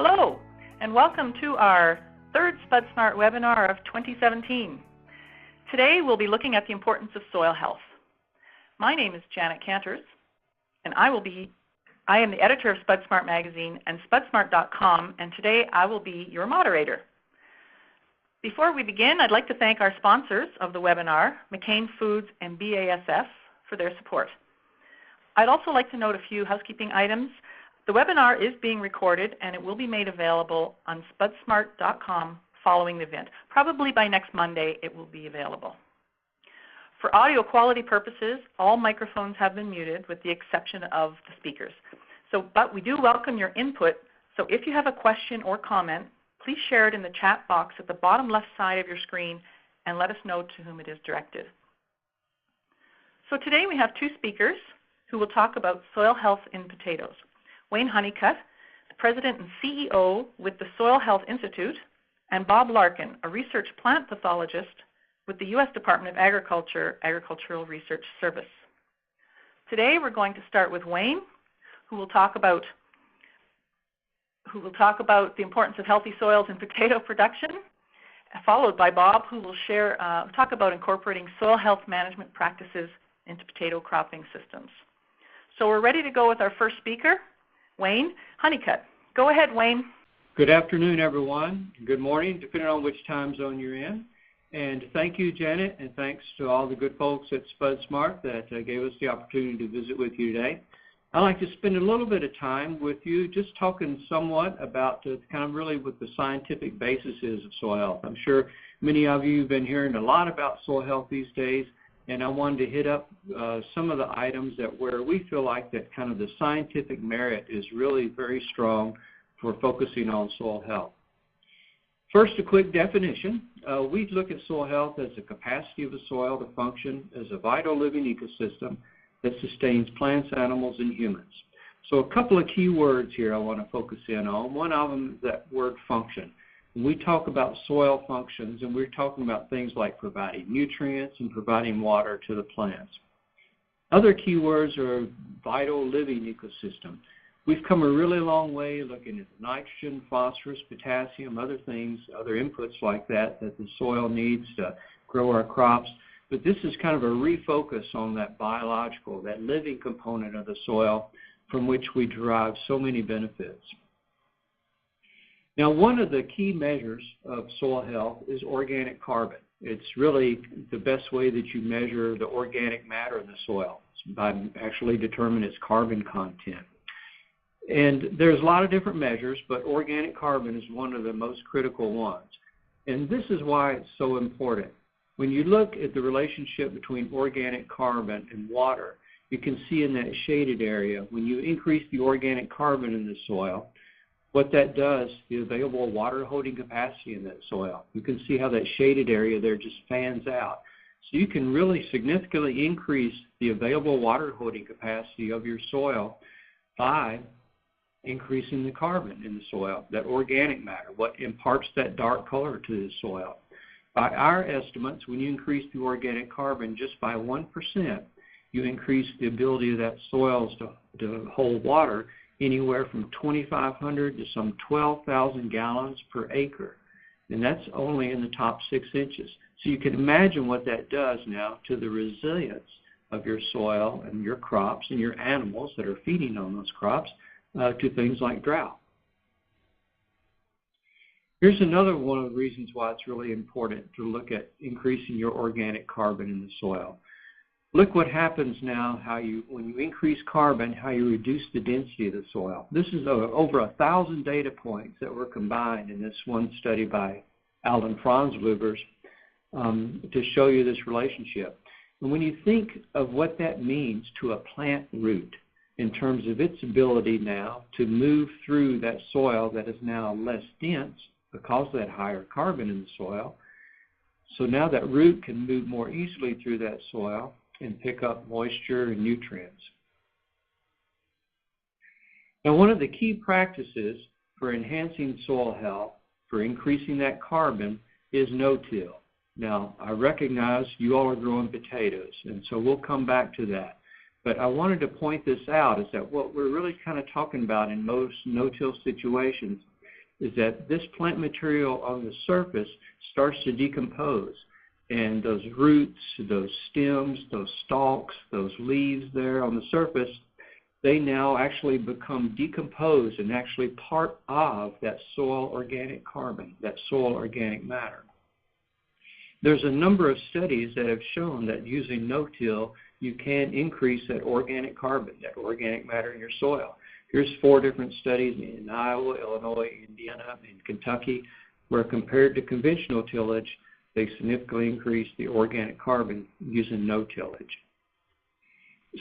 Hello, and welcome to our third SpudSmart webinar of 2017. Today we'll be looking at the importance of soil health. My name is Janet Canters, and I am the editor of SpudSmart Magazine and SpudSmart.com, and today I will be your moderator. Before we begin, I'd like to thank our sponsors of the webinar, McCain Foods and BASF, for their support. I'd also like to note a few housekeeping items. The webinar is being recorded and it will be made available on SpudSmart.com following the event. Probably by next Monday it will be available. For audio quality purposes, all microphones have been muted with the exception of the speakers. But we do welcome your input, so if you have a question or comment, please share it in the chat box at the bottom left side of your screen and let us know to whom it is directed. So today we have two speakers who will talk about soil health in potatoes. Wayne Honeycutt, the President and CEO with the Soil Health Institute, and Bob Larkin, a research plant pathologist with the U.S. Department of Agriculture Agricultural Research Service. Today we're going to start with Wayne, who will talk about the importance of healthy soils in potato production, followed by Bob, who will talk about incorporating soil health management practices into potato cropping systems. So we're ready to go with our first speaker, Wayne Honeycutt. Go ahead, Wayne. Good afternoon, everyone. Good morning, depending on which time zone you're in. And thank you, Janet, and thanks to all the good folks at SpudSmart that gave us the opportunity to visit with you today. I'd like to spend a little bit of time with you just talking somewhat about kind of really what the scientific basis is of soil health. I'm sure many of you have been hearing a lot about soil health these days, and I wanted to hit up some of the items where we feel like that kind of the scientific merit is really very strong for focusing on soil health. First, a quick definition. We look at soil health as the capacity of a soil to function as a vital living ecosystem that sustains plants, animals, and humans. So a couple of key words here I want to focus in on. One of them is that word function. When we talk about soil functions, and we're talking about things like providing nutrients and providing water to the plants. Other key words are vital living ecosystem. We've come a really long way looking at nitrogen, phosphorus, potassium, other things, other inputs like that the soil needs to grow our crops. But this is kind of a refocus on that biological, that living component of the soil from which we derive so many benefits. Now, one of the key measures of soil health is organic carbon. It's really the best way that you measure the organic matter in the soil. It's by actually determining its carbon content. And there's a lot of different measures, but organic carbon is one of the most critical ones. And this is why it's so important. When you look at the relationship between organic carbon and water, you can see in that shaded area, when you increase the organic carbon in the soil, what that does, the available water holding capacity in that soil. You can see how that shaded area there just fans out. So you can really significantly increase the available water holding capacity of your soil by increasing the carbon in the soil, that organic matter, what imparts that dark color to the soil. By our estimates, when you increase the organic carbon just by 1%, you increase the ability of that soil to hold water anywhere from 2,500 to some 12,000 gallons per acre. And that's only in the top 6 inches. So you can imagine what that does now to the resilience of your soil and your crops and your animals that are feeding on those crops to things like drought. Here's another one of the reasons why it's really important to look at increasing your organic carbon in the soil. Look what happens now, when you increase carbon, how you reduce the density of the soil. This is over 1,000 data points that were combined in this one study by Alan Franzluber's to show you this relationship. And when you think of what that means to a plant root in terms of its ability now to move through that soil that is now less dense because of that higher carbon in the soil, so now that root can move more easily through that soil and pick up moisture and nutrients. Now, one of the key practices for enhancing soil health, for increasing that carbon, is no-till. Now, I recognize you all are growing potatoes, and so we'll come back to that. But I wanted to point this out, is that what we're really kind of talking about in most no-till situations is that this plant material on the surface starts to decompose. And those roots, those stems, those stalks, those leaves there on the surface, they now actually become decomposed and actually part of that soil organic carbon, that soil organic matter. There's a number of studies that have shown that using no-till, you can increase that organic carbon, that organic matter in your soil. Here's 4 different studies in Iowa, Illinois, Indiana, and Kentucky, where compared to conventional tillage, they significantly increase the organic carbon using no tillage.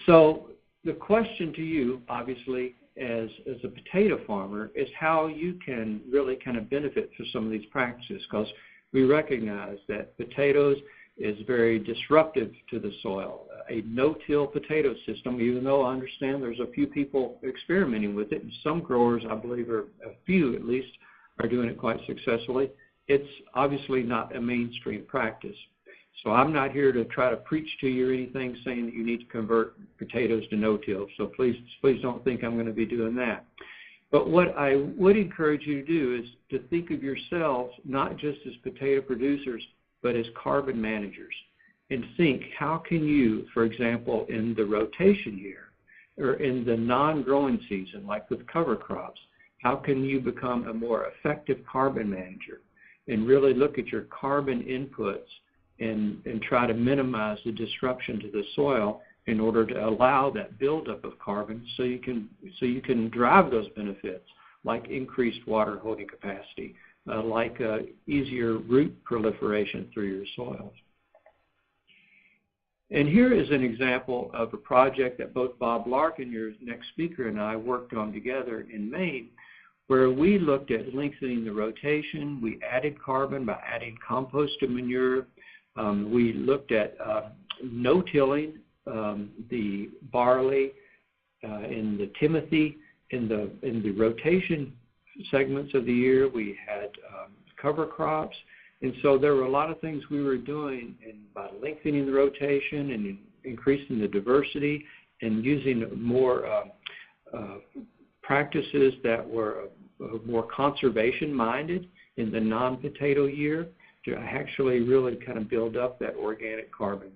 So the question to you, obviously, as a potato farmer, is how you can really kind of benefit from some of these practices, because we recognize that potatoes is very disruptive to the soil. A no-till potato system, even though I understand there's a few people experimenting with it, and some growers, I believe, a few at least, are doing it quite successfully, it's obviously not a mainstream practice. So I'm not here to try to preach to you or anything saying that you need to convert potatoes to no-till. So please don't think I'm going to be doing that. But what I would encourage you to do is to think of yourselves not just as potato producers, but as carbon managers. And think, how can you, for example, in the rotation year or in the non-growing season, like with cover crops, how can you become a more effective carbon manager and really look at your carbon inputs and try to minimize the disruption to the soil in order to allow that buildup of carbon so you can drive those benefits, like increased water holding capacity, like easier root proliferation through your soils. And here is an example of a project that both Bob Larkin, your next speaker, and I worked on together in Maine, where we looked at lengthening the rotation. We added carbon by adding compost to manure. We looked at no-tilling the barley and the timothy in the rotation segments of the year. We had cover crops. And so there were a lot of things we were doing by lengthening the rotation and increasing the diversity and using more practices that were more conservation-minded in the non-potato year to actually really kind of build up that organic carbon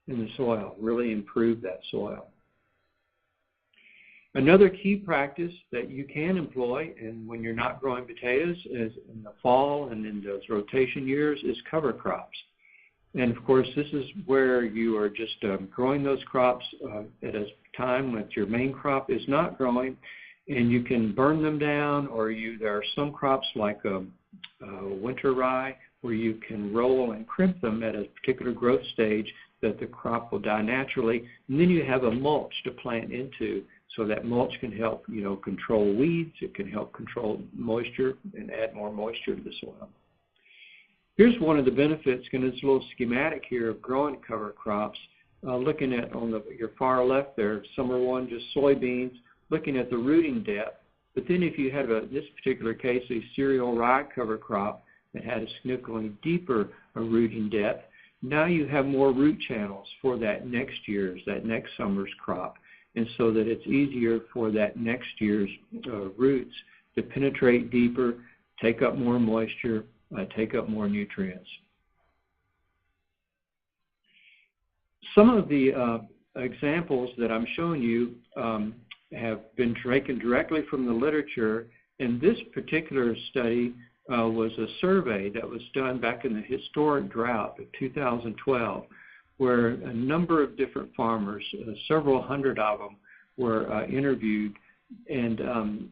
in the soil, really improve that soil. Another key practice that you can employ when you're not growing potatoes is in the fall and in those rotation years is cover crops. And of course, this is where you are just growing those crops at a time when your main crop is not growing, and you can burn them down, or there are some crops like winter rye where you can roll and crimp them at a particular growth stage that the crop will die naturally, and then you have a mulch to plant into. So that mulch can help, control weeds. It can help control moisture and add more moisture to the soil. Here's one of the benefits, and it's a little schematic here of growing cover crops. Looking at on your far left there, summer one, just soybeans, looking at the rooting depth. But then if you have, in this particular case, a cereal rye cover crop that had a significantly deeper rooting depth, now you have more root channels for that next summer's crop. And so that it's easier for that next year's roots to penetrate deeper, take up more moisture, take up more nutrients. Some of the examples that I'm showing you have been taken directly from the literature, and this particular study was a survey that was done back in the historic drought of 2012, where a number of different farmers, several hundred of them, were interviewed, and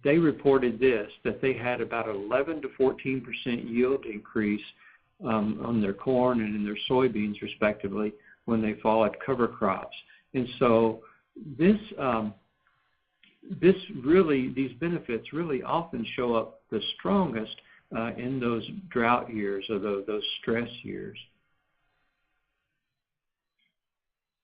they reported that they had about 11 to 14% yield increase on their corn and in their soybeans, respectively, when they followed cover crops. And so these benefits really often show up the strongest in those drought years or those stress years.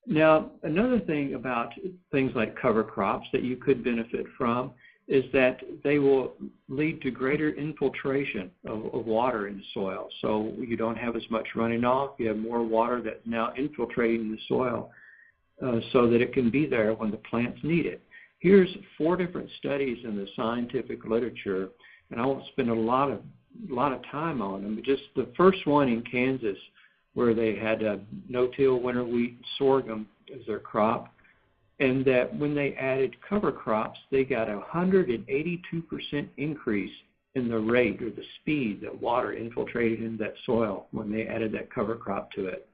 Now, another thing about things like cover crops that you could benefit from is that they will lead to greater infiltration of water in the soil. So you don't have as much running off. You have more water that's now infiltrating the soil so that it can be there when the plants need it. Here's 4 different studies in the scientific literature and I won't spend a lot of time on them. But just the first one in Kansas, where they had no-till winter wheat and sorghum as their crop, and that when they added cover crops, they got a 182% increase in the rate or the speed that water infiltrated into that soil when they added that cover crop to it.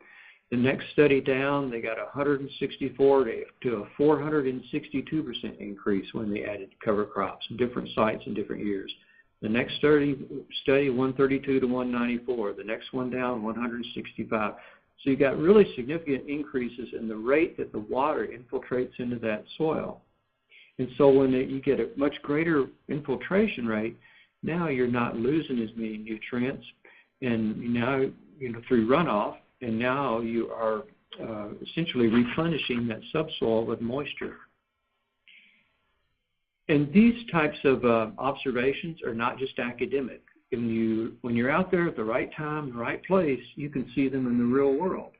The next study down, they got 164 to a 462% increase when they added cover crops, different sites in different years. The next study 132 to 194. The next one down, 165. So you got really significant increases in the rate that the water infiltrates into that soil. And so when you get a much greater infiltration rate, now you're not losing as many nutrients, and now, through runoff, and now you are essentially replenishing that subsoil with moisture. And these types of observations are not just academic. When you're out there at the right time, the right place, you can see them in the real world.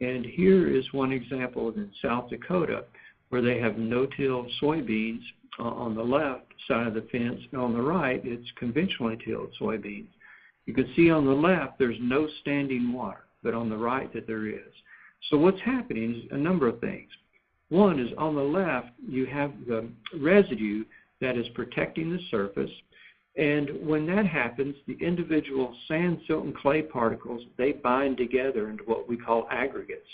And here is one example in South Dakota, where they have no-till soybeans on the left side of the fence, and on the right, it's conventionally tilled soybeans. You can see on the left, there's no standing water, but on the right that there is. So what's happening is a number of things. One is on the left, you have the residue that is protecting the surface, and when that happens, the individual sand, silt, and clay particles, they bind together into what we call aggregates.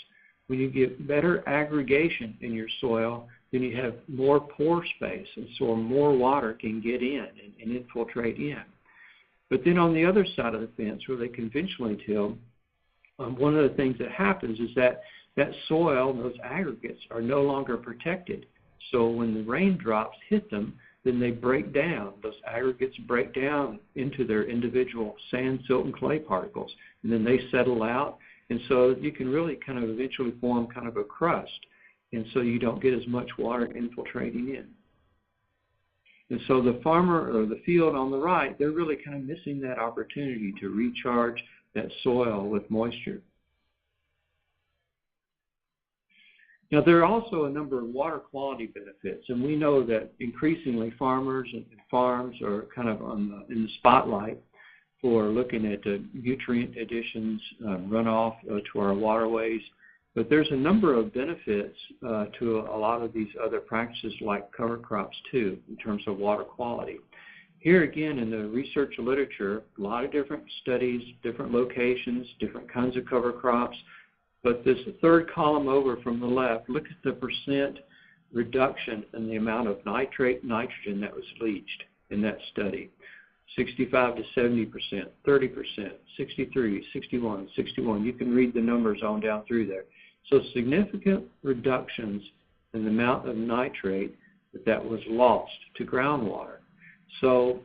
When you get better aggregation in your soil, then you have more pore space, and so more water can get in and infiltrate in. But then on the other side of the fence, where they conventionally till, one of the things that happens is that soil, those aggregates, are no longer protected. So when the raindrops hit them, then they break down. Those aggregates break down into their individual sand, silt, and clay particles, and then they settle out. And so you can really kind of eventually form kind of a crust, and so you don't get as much water infiltrating in. And so the farmer or the field on the right, they're really kind of missing that opportunity to recharge that soil with moisture. Now, there are also a number of water quality benefits, and we know that increasingly farmers and farms are kind of in the spotlight for looking at nutrient additions, runoff to our waterways. But there's a number of benefits to a lot of these other practices like cover crops too, in terms of water quality. Here again in the research literature, a lot of different studies, different locations, different kinds of cover crops. But this third column over from the left, look at the percent reduction in the amount of nitrate nitrogen that was leached in that study. 65 to 70%, 30%, 63, 61, 61. You can read the numbers on down through there. So significant reductions in the amount of nitrate that was lost to groundwater. So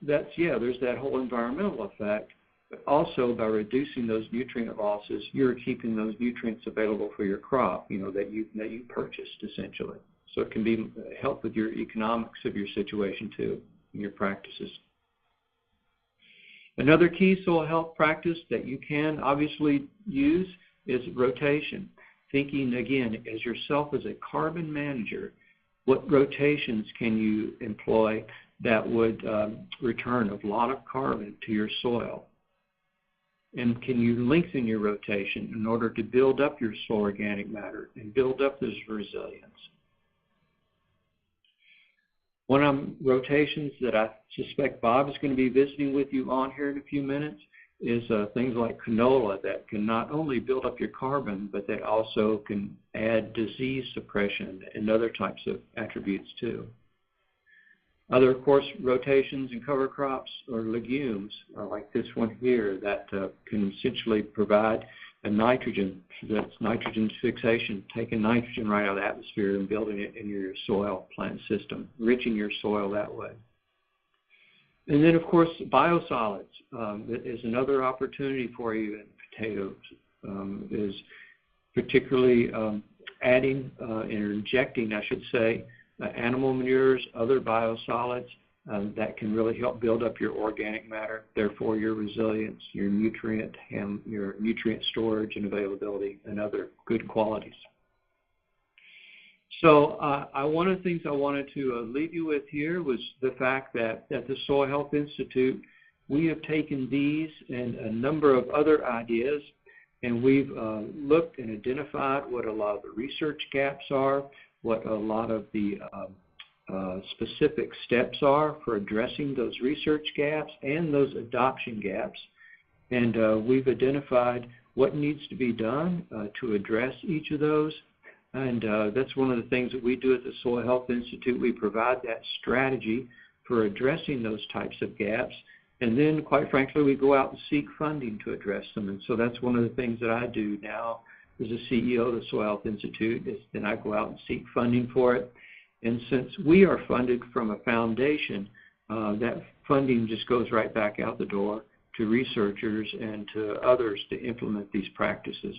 that's, there's that whole environmental effect. But also by reducing those nutrient losses, you're keeping those nutrients available for your crop, that you purchased essentially. So it can be help with your economics of your situation too, and your practices. Another key soil health practice that you can obviously use is rotation. Thinking again as yourself as a carbon manager, what rotations can you employ that would return a lot of carbon to your soil? And can you lengthen your rotation in order to build up your soil organic matter and build up this resilience? One of the rotations that I suspect Bob is going to be visiting with you on here in a few minutes is things like canola that can not only build up your carbon, but that also can add disease suppression and other types of attributes too. Other, of course, rotations and cover crops or legumes, like this one here, that can essentially provide a nitrogen, that's nitrogen fixation, taking nitrogen right out of the atmosphere and building it in your soil plant system, enriching your soil that way. And then, of course, biosolids is another opportunity for you in potatoes, is particularly adding or injecting, I should say, animal manures, other biosolids that can really help build up your organic matter, therefore your resilience, your nutrient storage and availability, and other good qualities. So one of the things I wanted to leave you with here was the fact that at the Soil Health Institute, we have taken these and a number of other ideas, and we've looked and identified what a lot of the research gaps are, what a lot of the specific steps are for addressing those research gaps and those adoption gaps. And we've identified what needs to be done to address each of those. And that's one of the things that we do at the Soil Health Institute. We provide that strategy for addressing those types of gaps. And then, quite frankly, we go out and seek funding to address them. And so that's one of the things that I do now as the CEO of the Soil Health Institute, is then I go out and seek funding for it. And since we are funded from a foundation, that funding just goes right back out the door to researchers and to others to implement these practices.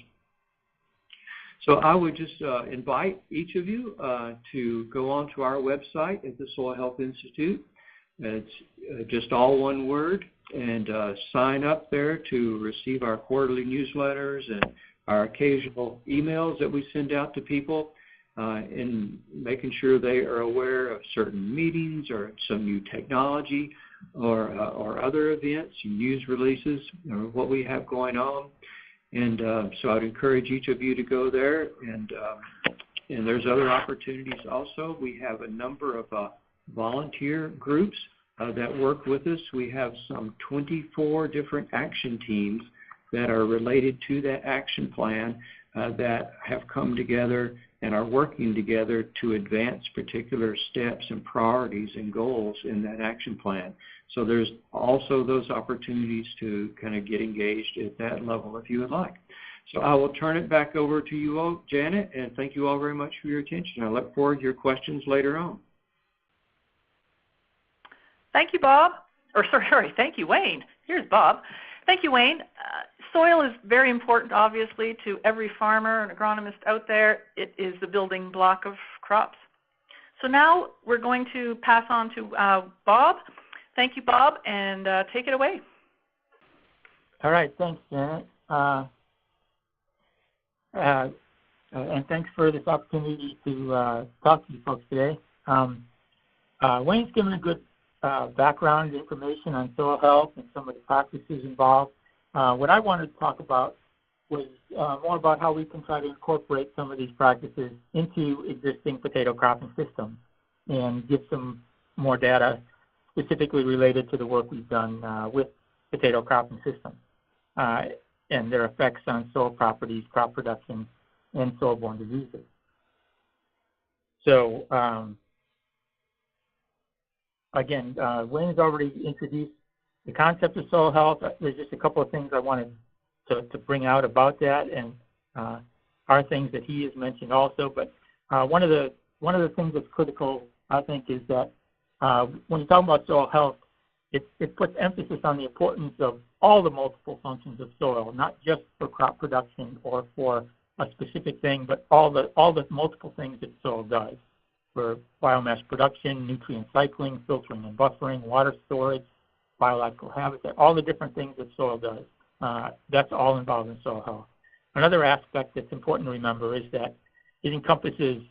So I would just invite each of you to go onto our website at the Soil Health Institute. It's just all one word, and sign up there to receive our quarterly newsletters and our occasional emails that we send out to people, and making sure they are aware of certain meetings or some new technology or other events, news releases, or what we have going on. And so I'd encourage each of you to go there. And there's other opportunities also. We have a number of volunteer groups that work with us. We have some 24 different action teams that are related to that action plan that have come together and are working together to advance particular steps and priorities and goals in that action plan. So there's also those opportunities to kind of get engaged at that level if you would like. So I will turn it back over to you all, Janet, and thank you all very much for your attention. I look forward to your questions later on. Thank you, Bob. Thank you, Wayne. Here's Bob. Thank you, Wayne. Soil is very important, obviously, to every farmer and agronomist out there. It is the building block of crops. So now we're going to pass on to Bob. Thank you, Bob, and take it away. All right, thanks, Janet. And thanks for this opportunity to talk to you folks today. Wayne's given a good background information on soil health and some of the practices involved. What I wanted to talk about was more about how we can try to incorporate some of these practices into existing potato cropping systems and give some more data specifically related to the work we've done with potato cropping systems and their effects on soil properties, crop production, and soil-borne diseases. So again, Wayne has already introduced the concept of soil health. There's just a couple of things I wanted to bring out about that, and are things that he has mentioned also. But one of the things that's critical, I think, is that when you talk about soil health, it puts emphasis on the importance of all the multiple functions of soil, not just for crop production or for a specific thing, but all the multiple things that soil does for biomass production, nutrient cycling, filtering and buffering, water storage, biological habitat, all the different things that soil does. That's all involved in soil health. Another aspect that's important to remember is that it encompasses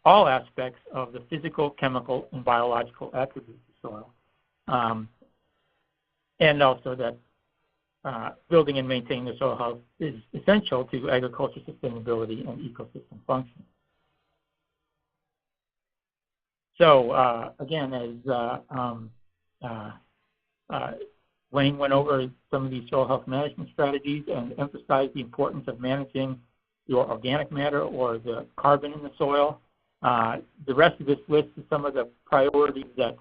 all aspects of the physical, chemical, and biological attributes of soil. And also that building and maintaining the soil health is essential to agriculture sustainability and ecosystem function. So again, as Wayne went over some of these soil health management strategies and emphasized the importance of managing your organic matter or the carbon in the soil. The rest of this list is some of the priorities that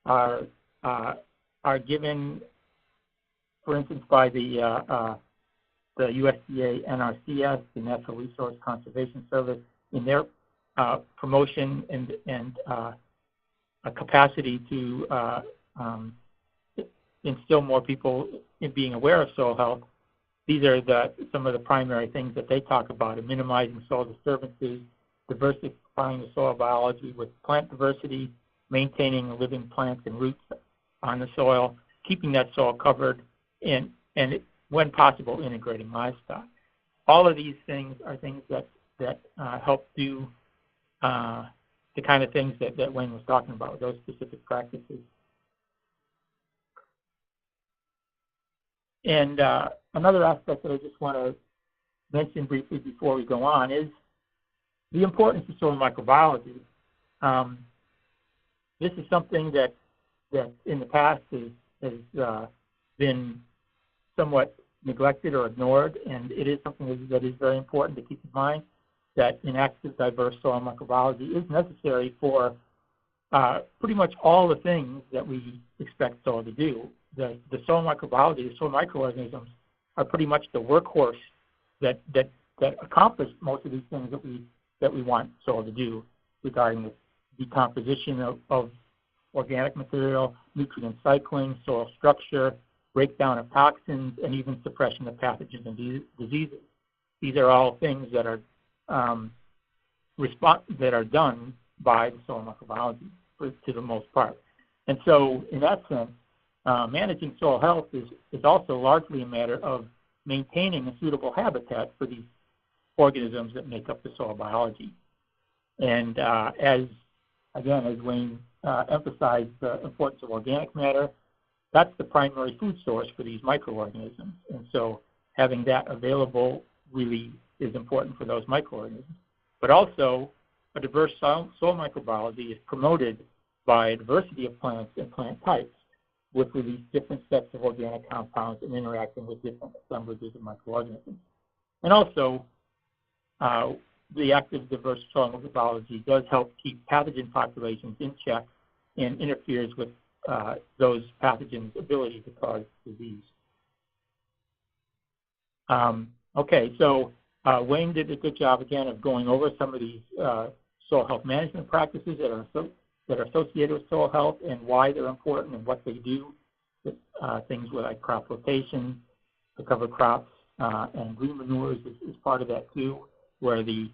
are given, for instance, by the USDA NRCS, the Natural Resource Conservation Service, in their promotion and a capacity to instill more people in being aware of soil health. These are some of the primary things that they talk about: in minimizing soil disturbances, diversifying the soil biology with plant diversity, maintaining living plants and roots on the soil, keeping that soil covered, and when possible, integrating livestock. All of these things are things that help do the kind of things that Wayne was talking about, those specific practices. And another aspect that I just want to mention briefly before we go on is the importance of soil microbiology. This is something that in the past has been somewhat neglected or ignored, and it is something that is very important to keep in mind, that an active, diverse soil microbiology is necessary for pretty much all the things that we expect soil to do. The soil microbiology, the soil microorganisms, are pretty much the workhorse that accomplish most of these things that we want soil to do regarding the decomposition of organic material, nutrient cycling, soil structure, breakdown of toxins, and even suppression of pathogens and diseases. These are all things that are done by the soil microbiology to the most part. And so in that sense, managing soil health is also largely a matter of maintaining a suitable habitat for these organisms that make up the soil biology. And as Wayne emphasized the importance of organic matter, that's the primary food source for these microorganisms. And so having that available really is important for those microorganisms. But also, a diverse soil microbiology is promoted by a diversity of plants and plant types, which release different sets of organic compounds and interacting with different assemblages of microorganisms. And also, the active diverse soil microbiology does help keep pathogen populations in check and interferes with those pathogens' ability to cause disease. Okay, so Wayne did a good job again of going over some of these soil health management practices that are associated with soil health and why they're important and what they do. Things like crop rotation, the cover crops, and green manures is part of that too, where the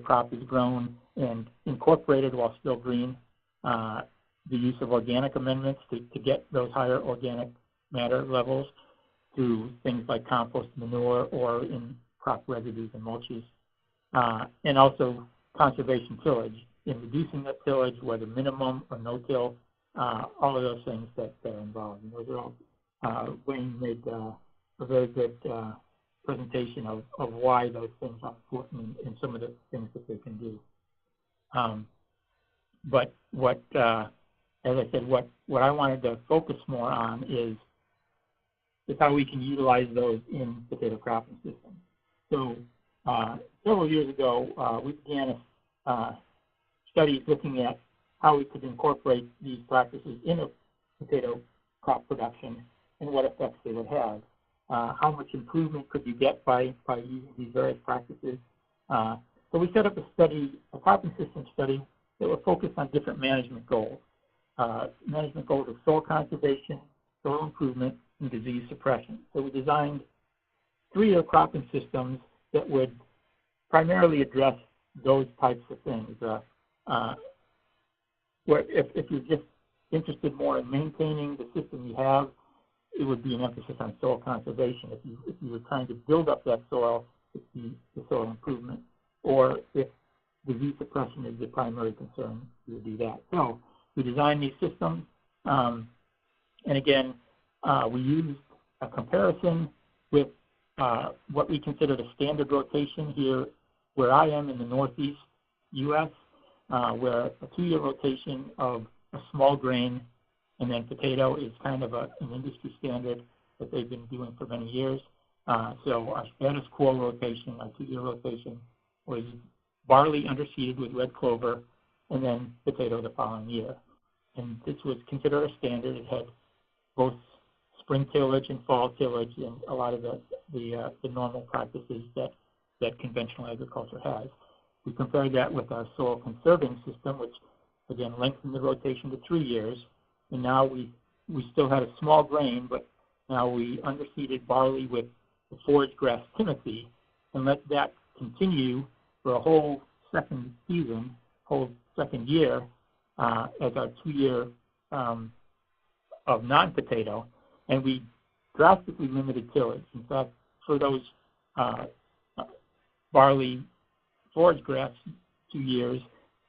crop is grown and incorporated while still green. The use of organic amendments to get those higher organic matter levels through things like compost, manure, or in crop residues and mulches. And also conservation tillage, in reducing that tillage, whether minimum or no-till, all of those things that are involved. And those are all, Wayne made a very good presentation of why those things are important and some of the things that they can do. But as I said, what I wanted to focus more on is how we can utilize those in potato cropping systems. So several years ago, we began studies looking at how we could incorporate these practices into potato crop production and what effects they would have. How much improvement could you get by using these various practices? So we set up a cropping system study that were focused on different management goals. Management goals of soil conservation, soil improvement, and disease suppression. So we designed 3-year cropping systems that would primarily address those types of things. Where if you're just interested more in maintaining the system you have, it would be an emphasis on soil conservation. If you were trying to build up that soil, it'd be the soil improvement. Or if disease suppression is the primary concern, you would do that. So we designed these systems, and again, we used a comparison with what we consider the standard rotation here, where I am in the Northeast U.S., where a 2-year rotation of a small grain and then potato is kind of an industry standard that they've been doing for many years. So our status quo rotation, our 2-year rotation, was barley underseeded with red clover and then potato the following year. And this was considered a standard. It had both spring tillage and fall tillage and a lot of the normal practices that conventional agriculture has. We compared that with our soil conserving system, which again lengthened the rotation to 3 years. And now we still had a small grain, but now we underseeded barley with the forage grass timothy and let that continue for a whole second season, whole second year, as our 2-year of non-potato. And we drastically limited tillage. In fact, for those barley forage grass 2 years,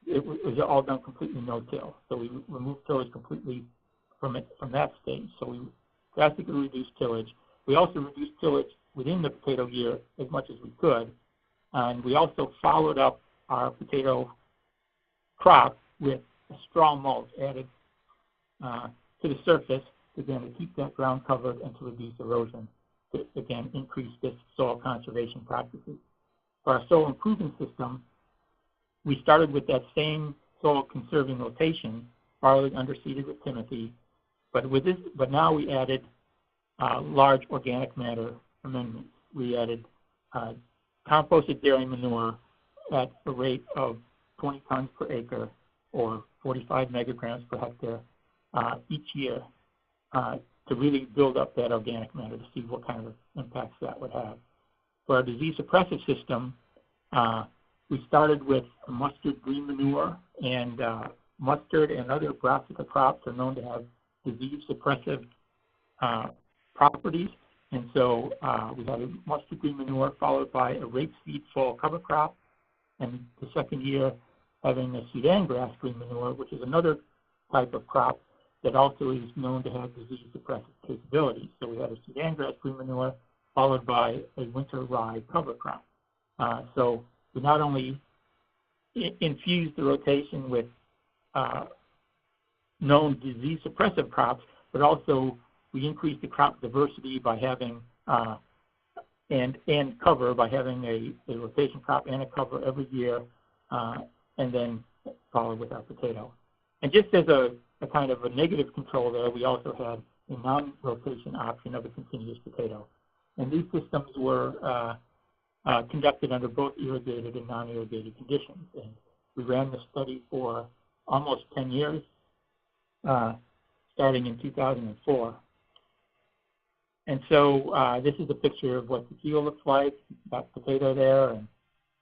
it was all done completely no-till. So we removed tillage completely from that stage. So we drastically reduced tillage. We also reduced tillage within the potato year as much as we could. And we also followed up our potato crop with a straw mulch added to the surface, again, to keep that ground covered and to reduce erosion, to, again, increase this soil conservation practices. For our soil improvement system, we started with that same soil conserving rotation, barley underseeded with Timothy, but now we added large organic matter amendments. We added composted dairy manure at a rate of 20 tons per acre or 45 megagrams per hectare each year to really build up that organic matter to see what kind of impacts that would have. For our disease suppressive system, we started with mustard green manure, and mustard and other brassica crops are known to have disease suppressive properties. And so we had a mustard green manure followed by a rapeseed fall cover crop, and the second year having a Sudan grass green manure, which is another type of crop that also is known to have disease suppressive capabilities. So we had a Sudan grass green manure followed by a winter rye cover crop. So we not only infused the rotation with known disease suppressive crops, but also we increased the crop diversity by having and cover by having a rotation crop and a cover every year, and then followed with our potato. And just as a kind of a negative control there, we also had a non-rotation option of a continuous potato. And these systems were conducted under both irrigated and non-irrigated conditions. And we ran the study for almost 10 years, starting in 2004. And so this is a picture of what the field looks like. Got potato there, and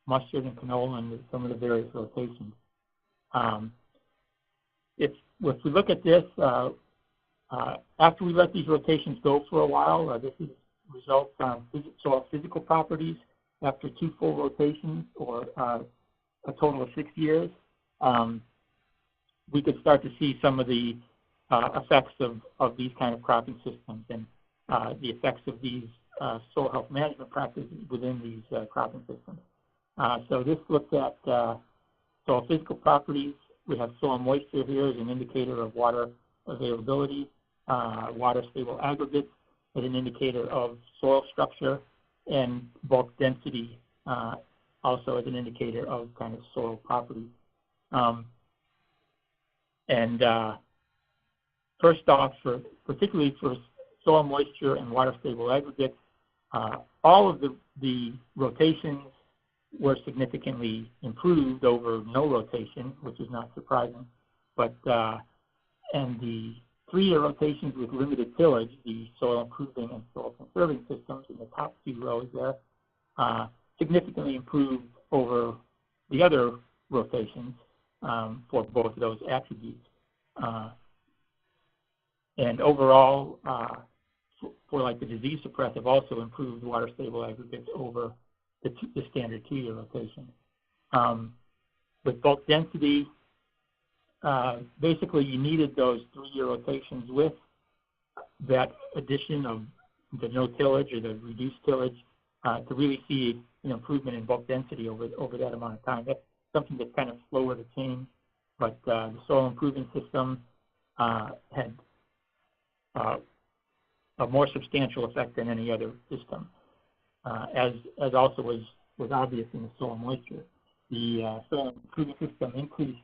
mustard and canola, and some of the various rotations. If we look at this, after we let these rotations go for a while, this is results on soil physical properties after 2 full rotations, or a total of 6 years. We could start to see some of the effects of these kind of cropping systems and the effects of these soil health management practices within these cropping systems. So this looks at soil physical properties. We have soil moisture here as an indicator of water availability, water stable aggregates as an indicator of soil structure, and bulk density also as an indicator of kind of soil properties. First off, particularly for soil moisture and water stable aggregates, all of the rotations were significantly improved over no rotation, which is not surprising. But and the 3-year rotations with limited tillage, the soil improving and soil conserving systems in the top 2 rows there, significantly improved over the other rotations for both of those attributes. And overall, for like the disease suppressive, also improved water stable aggregates over the standard 2-year rotation. With bulk density, basically you needed those 3-year rotations with that addition of the no tillage or the reduced tillage to really see an improvement in bulk density over that amount of time. That's something that's kind of slower to change, but the soil improvement system had a more substantial effect than any other system, as also was obvious in the soil moisture. The soil improvement system increased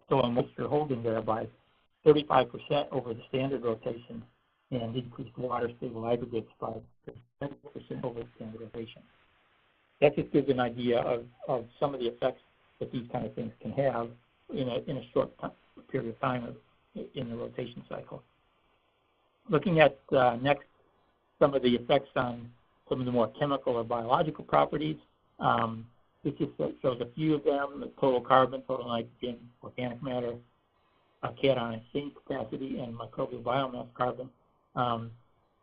soil moisture holding there by 35% over the standard rotation, and increased water stable aggregates by 30% over the standard rotation. That just gives an idea of some of the effects that these kind of things can have in a short period of time in the rotation cycle. Looking at next some of the effects on some of the more chemical or biological properties. This just shows a few of them: the total carbon, total nitrogen, organic matter, cation and sink capacity, and microbial biomass carbon.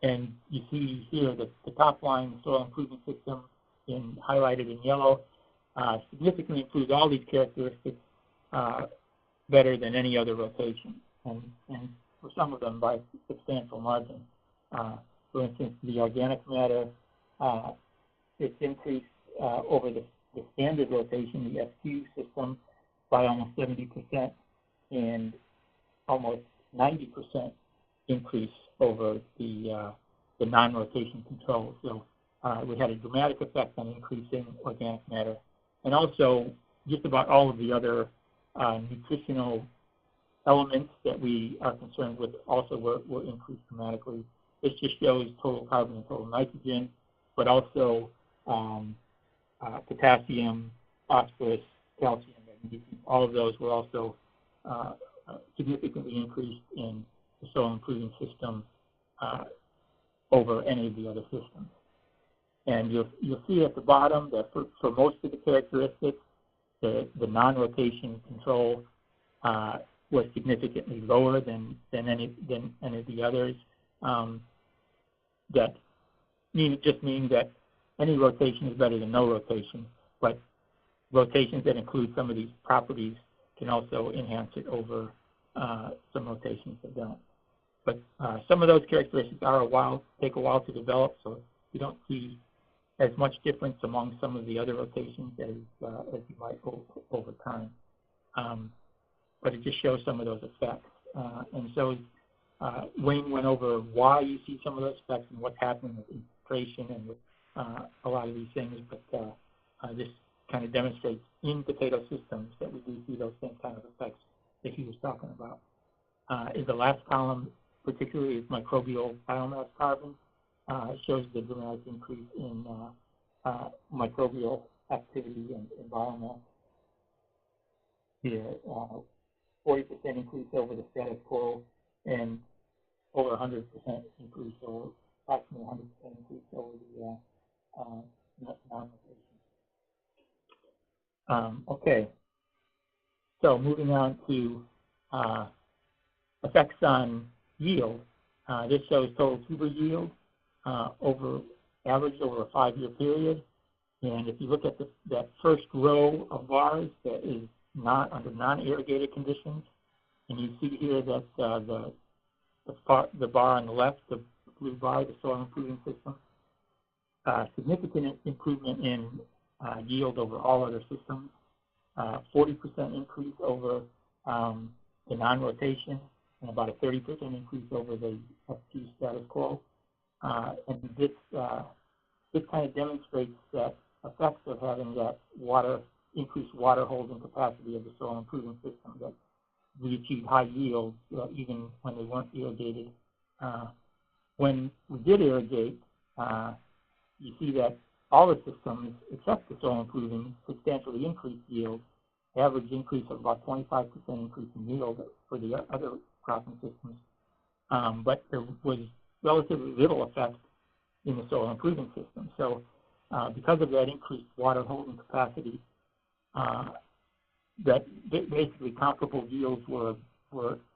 And you see here that the top line, the soil improvement system, highlighted in yellow, significantly improved all these characteristics better than any other rotation, and for some of them by substantial margin. For instance, the organic matter, it's increased over the standard rotation, the SQ system, by almost 70% and almost 90% increase over the non-rotation control. So we had a dramatic effect on increasing organic matter. And also, just about all of the other nutritional elements that we are concerned with also were increased dramatically. This just shows total carbon and total nitrogen, but also potassium, phosphorus, calcium, magnesium. All of those were also significantly increased in the soil improving system over any of the other systems. And you'll see at the bottom that for most of the characteristics, the non-rotation control was significantly lower than any of the others. That just means that any rotation is better than no rotation, but rotations that include some of these properties can also enhance it over some rotations that don't. But some of those characteristics take a while to develop, so you don't see as much difference among some of the other rotations as you might over time. But it just shows some of those effects. And so Wayne went over why you see some of those effects and what's happening with infiltration and with a lot of these things, but this kind of demonstrates in potato systems that we do see those same kind of effects that he was talking about. In the last column, particularly is microbial biomass carbon. It shows the dramatic increase in microbial activity and biomass. Here, 40% increase over the status quo, and over 100% increase, or approximately 100% increase over the non-rotation. Okay, so moving on to effects on yield. This shows total tuber yield averaged over a 5-year period. And if you look at that first row of bars that is not under non-irrigated conditions, and you see here that the bar on the left, the blue bar, the soil improving system, significant improvement in yield over all other systems, 40% increase over the non-rotation, and about a 30% increase over the FT status quo. And this kind of demonstrates that effects of having that increased water holding capacity of the soil improving system, that we achieved high yields even when they weren't irrigated. When we did irrigate, you see that all the systems except the soil improving substantially increased yield, average increase of about 25% increase in yield for the other cropping systems. But there was relatively little effect in the soil improving system. So because of that increased water holding capacity, that basically comparable yields were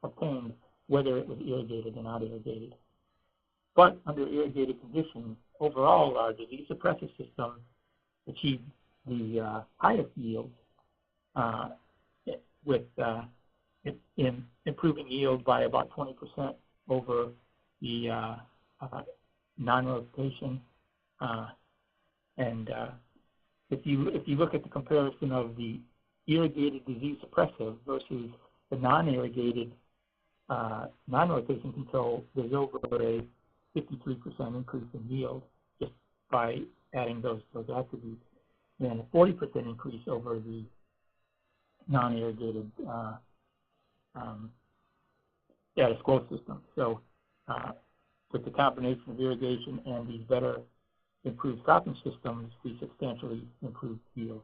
obtained whether it was irrigated or not irrigated. But under irrigated conditions, overall our disease suppressor system achieved the highest yields with in improving yield by about 20% over the non-rotation. And if you look at the comparison of the irrigated disease suppressive versus the non-irrigated non-rotation control, there's over a 53% increase in yield just by adding those attributes, and a 40% increase over the non-irrigated status quo system. So with the combination of irrigation and these better improved cropping systems, we substantially improved yield.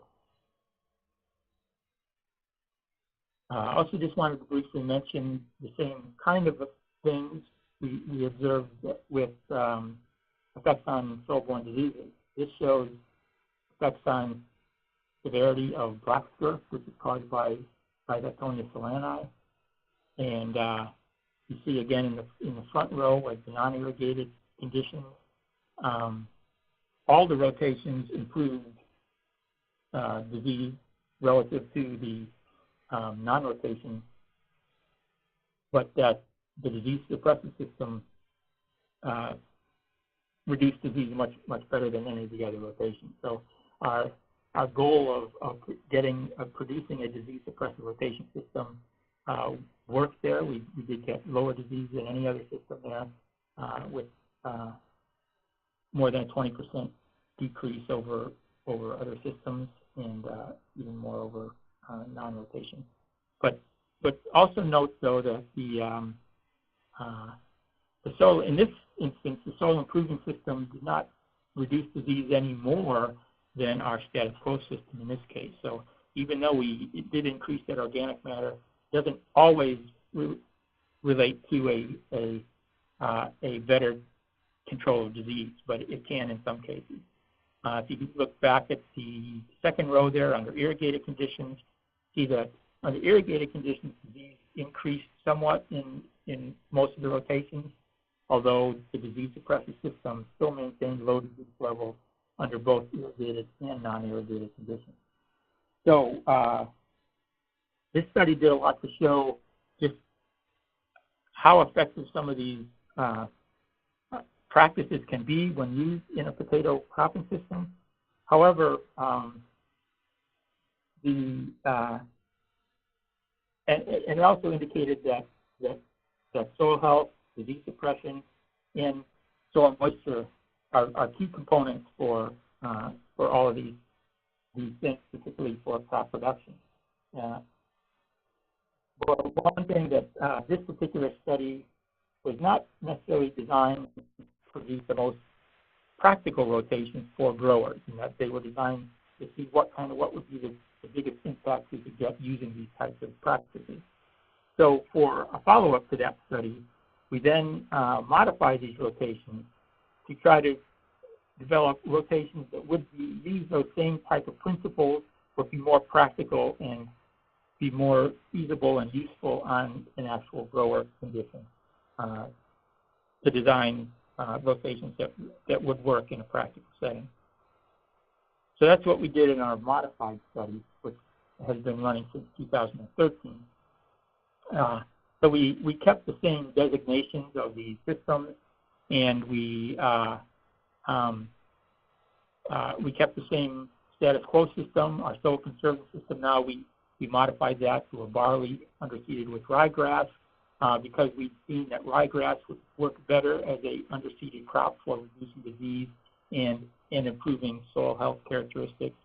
I also just wanted to briefly mention the same kind of things we observed with effects on soil-borne diseases. This shows effects on severity of black scurf, which is caused by Tithonia solani. And you see again in the front row, like the non-irrigated conditions, all the rotations improved disease relative to the non-rotation, but that the disease suppressive system reduced disease much better than any of the other rotations. So our goal of producing a disease suppressive rotation system worked there. We did get lower disease than any other system there, with more than a 20% decrease over other systems, and even more over non-rotation. But also note though that the soil, in this instance, the soil improving system did not reduce disease any more than our status quo system in this case. So even though it did increase that organic matter, it doesn't always relate to a better control of disease, but it can in some cases. If you look back at the second row there under irrigated conditions, see that under irrigated conditions, disease increased somewhat in most of the rotations, although the disease suppressive system still maintained low disease levels under both irrigated and non-irrigated conditions. So this study did a lot to show just how effective some of these practices can be when used in a potato cropping system. However, and it also indicated that soil health, disease suppression, and soil moisture are key components for all of these things, particularly for crop production. But one thing that this particular study was not necessarily designed to produce the most practical rotations for growers, and that they were designed to see what would be the biggest impact we could get using these types of practices. So for a follow-up to that study, we then modified these rotations to try to develop rotations that would use those same type of principles, but be more practical and be more feasible and useful on an actual grower condition, to design rotations that would work in a practical setting. So that's what we did in our modified study, which has been running since 2013. So we kept the same designations of the systems, and we kept the same status quo system. Our soil conserving system, now we modified that to a barley underseeded with ryegrass, because we'd seen that ryegrass would work better as a underseeded crop for reducing disease and improving soil health characteristics.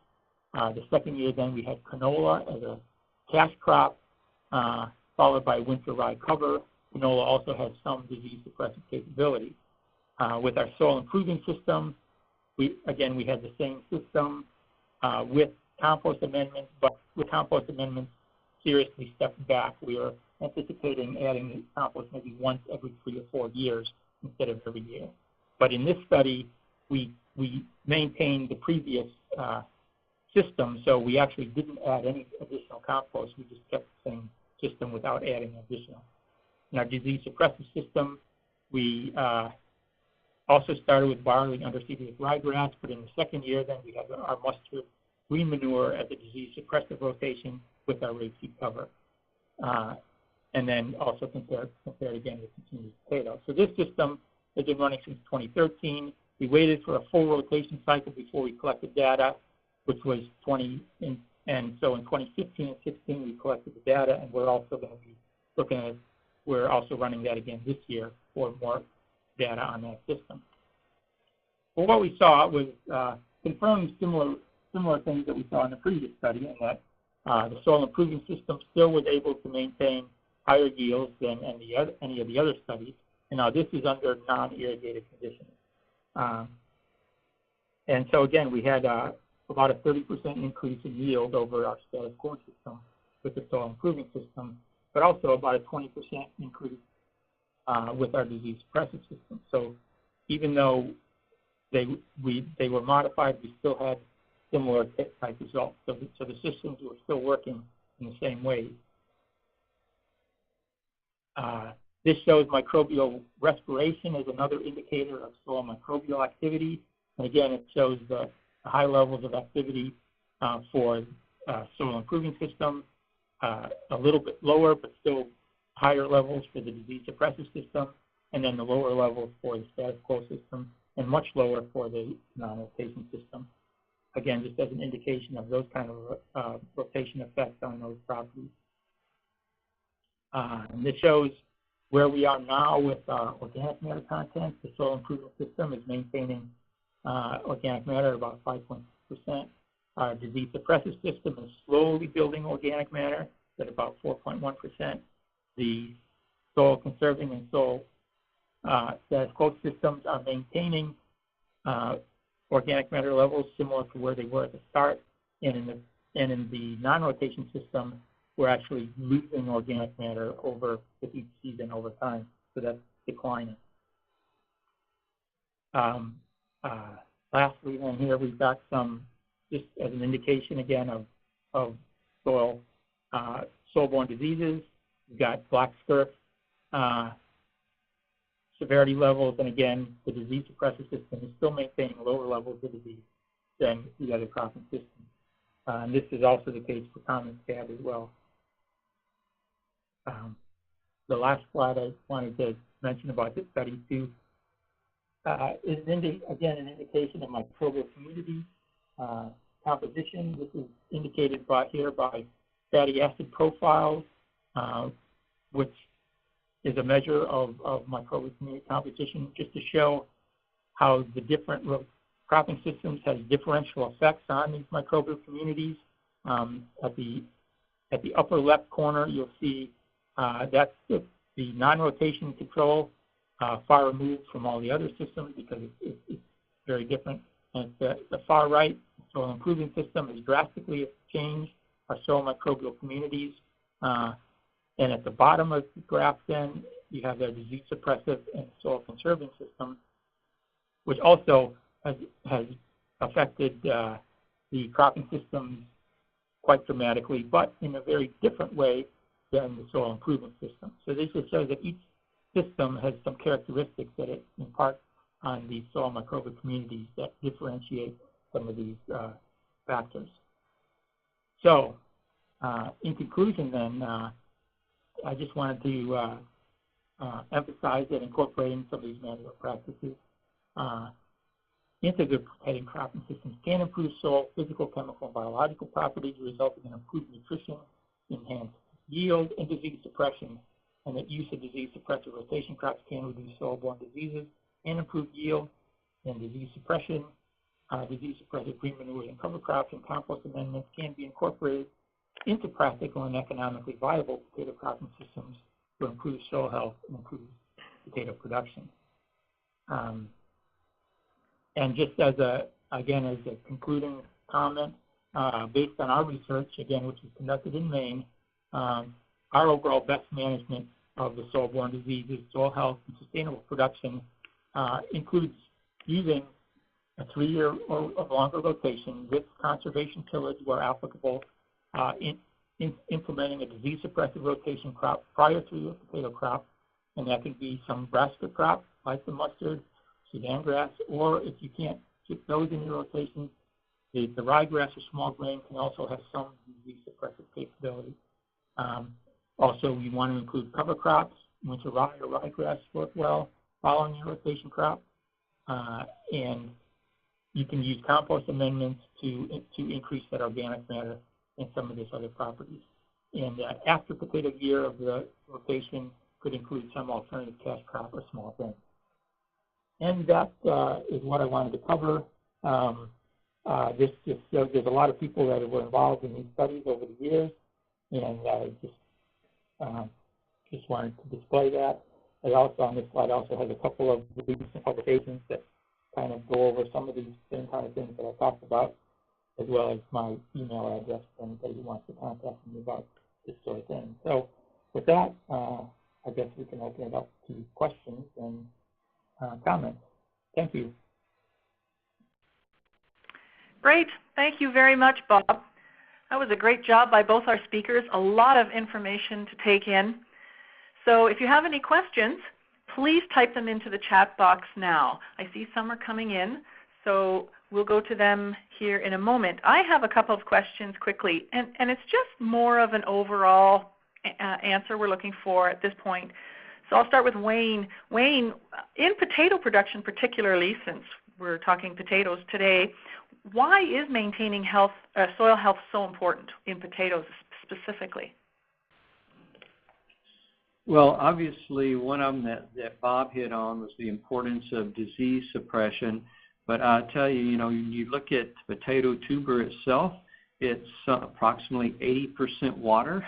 The second year then we had canola as a cash crop, followed by winter rye cover. Canola also has some disease suppressive capability. With our soil improving system, we had the same system with compost amendments, but with compost amendments seriously stepped back. We are anticipating adding the compost maybe once every 3 or 4 years instead of every year. But in this study, we maintained the previous system, so we actually didn't add any additional compost. We just kept the same system without adding additional. In our disease suppressive system, we also started with barley underseeded with ryegrass, but in the second year then we had our mustard green manure as a disease suppressive rotation with our rapeseed cover. And then also compared again with continuous potato. So this system has been running since 2013. We waited for a full rotation cycle before we collected data, which was and so in 2015 and 16 we collected the data, and we're also going to be we're also running that again this year for more data on that system. Well, what we saw was confirming similar things that we saw in the previous study, in that the soil improving system still was able to maintain higher yields than any of the other studies. And now this is under non-irrigated conditions. And so again, we had about a 30% increase in yield over our status quo system with the soil improving system, but also about a 20% increase with our disease suppressive system. So even though they were modified, we still had similar type results. So the systems were still working in the same way. This shows microbial respiration as another indicator of soil microbial activity. And again, it shows the high levels of activity for soil improving system, a little bit lower but still higher levels for the disease suppressive system, and then the lower levels for the status quo system, and much lower for the non-rotation system. Again, just as an indication of those kind of rotation effects on those properties. And this shows where we are now with organic matter content. The soil improvement system is maintaining organic matter at about 5.6%. Our disease suppressive system is slowly building organic matter at about 4.1%. The soil conserving and soil status quo systems are maintaining organic matter levels similar to where they were at the start, and in the non-rotation system, we're actually losing organic matter over each season over time, so that's declining. Lastly, then here we've got some, just as an indication again of soil-borne diseases. We've got black scurf severity levels, and again, the disease suppressive system is still maintaining lower levels of disease than the other cropping systems. And this is also the case for common scab as well. The last slide I wanted to mention about this study too is again an indication of microbial community composition. This is indicated by fatty acid profiles, which is a measure of microbial community composition, just to show how the different cropping systems has differential effects on these microbial communities. At the upper left corner, you'll see that's the non-rotation control, far removed from all the other systems because it's very different. And the far right, soil improving system, is drastically changed our soil microbial communities. And at the bottom of the graph, then, you have the disease suppressive and soil conserving system, which also has affected the cropping systems quite dramatically, but in a very different way than the soil improvement system. So this just shows that each system has some characteristics that it imparts on the soil microbial communities that differentiate some of these factors. So, in conclusion, then, I just wanted to emphasize that incorporating some of these manual practices into the heading cropping systems can improve soil physical, chemical, and biological properties, resulting in improved nutrition, enhanced yield, and disease suppression, and that use of disease suppressive rotation crops can reduce soil-borne diseases and improve yield and disease suppression. Disease suppressive green manures and cover crops and compost amendments can be incorporated into practical and economically viable potato cropping systems to improve soil health and improve potato production. And just as a concluding comment, based on our research, again, which was conducted in Maine, our overall best management of the soil-borne diseases, soil health, and sustainable production includes using a 3-year or longer rotation with conservation tillage where applicable, implementing a disease suppressive rotation crop prior to your potato crop, and that could be some brassica crop like the mustard, Sudan grass, or if you can't keep those in your rotation, the ryegrass or small grain can also have some disease suppressive capability. Also, you want to include cover crops. Winter rye or ryegrass work well following your rotation crop, and you can use compost amendments to increase that organic matter and some of these other properties. And after potato year of the rotation could include some alternative cash crop or small grain. And that is what I wanted to cover. This just shows there's a lot of people that were involved in these studies over the years, and just wanted to display that. I also, on this slide, also has a couple of recent publications that kind of go over some of these same kind of things that I talked about, as well as my email address for anybody who wants to contact me about this sort of thing. So with that, I guess we can open it up to questions and comments. Thank you. Great. Thank you very much, Bob. That was a great job by both our speakers. A lot of information to take in. So if you have any questions, please type them into the chat box now. I see some are coming in. So We'll go to them here in a moment. I have a couple of questions quickly, and it's just more of an overall answer we're looking for at this point. So I'll start with Wayne. Wayne, in potato production particularly, since we're talking potatoes today, why is maintaining soil health so important in potatoes specifically? Well, obviously, one of them that Bob hit on was the importance of disease suppression. But I tell you, you look at the potato tuber itself, it's approximately 80% water.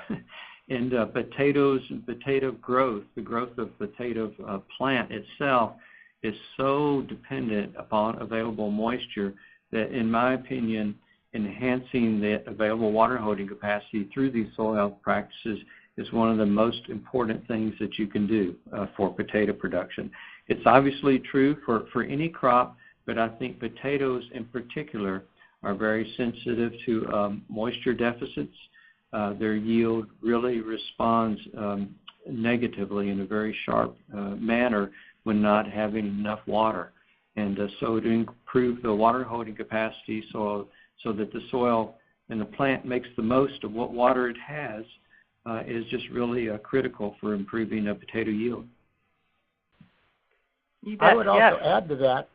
And potatoes and potato growth, the growth of potato plant itself, is so dependent upon available moisture that, in my opinion, enhancing the available water holding capacity through these soil health practices is one of the most important things that you can do for potato production. It's obviously true for any crop, but I think potatoes in particular are very sensitive to moisture deficits. Their yield really responds negatively in a very sharp manner when not having enough water. And so to improve the water holding capacity so that the soil and the plant makes the most of what water it has is just really critical for improving potato yield. You bet, I would also add to that